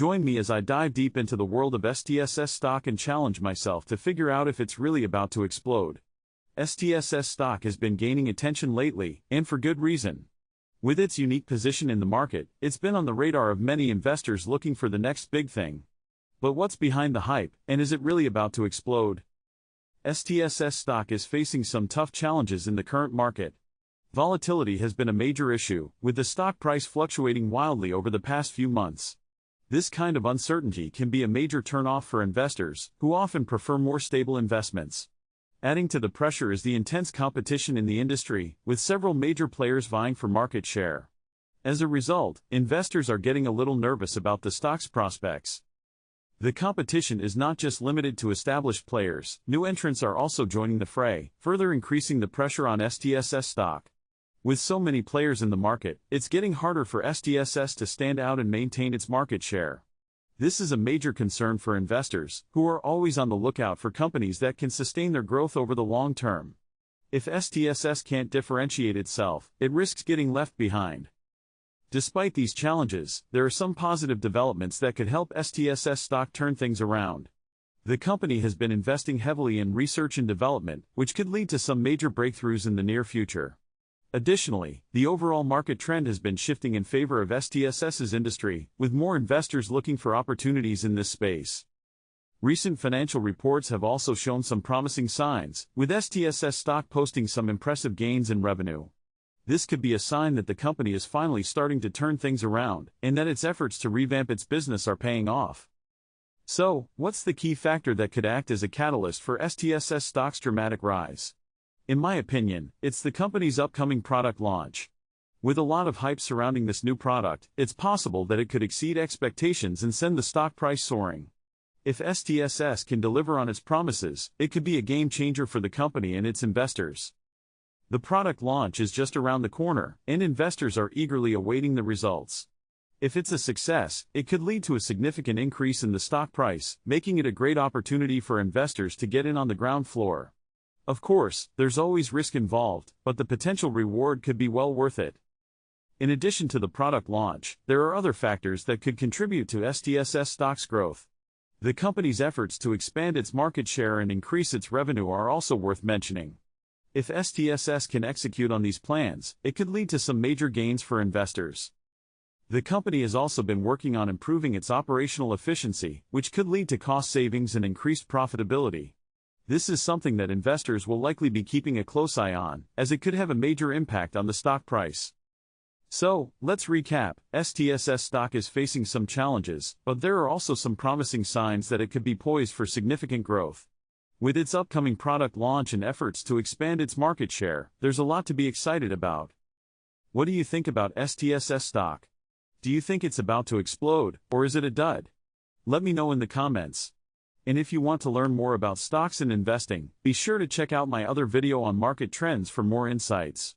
Join me as I dive deep into the world of STSS stock and challenge myself to figure out if it's really about to explode. STSS stock has been gaining attention lately, and for good reason. With its unique position in the market, it's been on the radar of many investors looking for the next big thing. But what's behind the hype, and is it really about to explode? STSS stock is facing some tough challenges in the current market. Volatility has been a major issue, with the stock price fluctuating wildly over the past few months. This kind of uncertainty can be a major turn-off for investors, who often prefer more stable investments. Adding to the pressure is the intense competition in the industry, with several major players vying for market share. As a result, investors are getting a little nervous about the stock's prospects. The competition is not just limited to established players, new entrants are also joining the fray, further increasing the pressure on STSS stock. With so many players in the market, it's getting harder for STSS to stand out and maintain its market share. This is a major concern for investors, who are always on the lookout for companies that can sustain their growth over the long term. If STSS can't differentiate itself, it risks getting left behind. Despite these challenges, there are some positive developments that could help STSS stock turn things around. The company has been investing heavily in research and development, which could lead to some major breakthroughs in the near future. Additionally, the overall market trend has been shifting in favor of STSS's industry, with more investors looking for opportunities in this space. Recent financial reports have also shown some promising signs, with STSS stock posting some impressive gains in revenue. This could be a sign that the company is finally starting to turn things around, and that its efforts to revamp its business are paying off. So, what's the key factor that could act as a catalyst for STSS stock's dramatic rise? In my opinion, it's the company's upcoming product launch. With a lot of hype surrounding this new product, it's possible that it could exceed expectations and send the stock price soaring. If STSS can deliver on its promises, it could be a game changer for the company and its investors. The product launch is just around the corner, and investors are eagerly awaiting the results. If it's a success, it could lead to a significant increase in the stock price, making it a great opportunity for investors to get in on the ground floor. Of course, there's always risk involved, but the potential reward could be well worth it. In addition to the product launch, there are other factors that could contribute to STSS stock's growth. The company's efforts to expand its market share and increase its revenue are also worth mentioning. If STSS can execute on these plans, it could lead to some major gains for investors. The company has also been working on improving its operational efficiency, which could lead to cost savings and increased profitability. This is something that investors will likely be keeping a close eye on, as it could have a major impact on the stock price. So, let's recap. STSS stock is facing some challenges, but there are also some promising signs that it could be poised for significant growth. With its upcoming product launch and efforts to expand its market share, there's a lot to be excited about. What do you think about STSS stock? Do you think it's about to explode, or is it a dud? Let me know in the comments. And if you want to learn more about stocks and investing, be sure to check out my other video on market trends for more insights.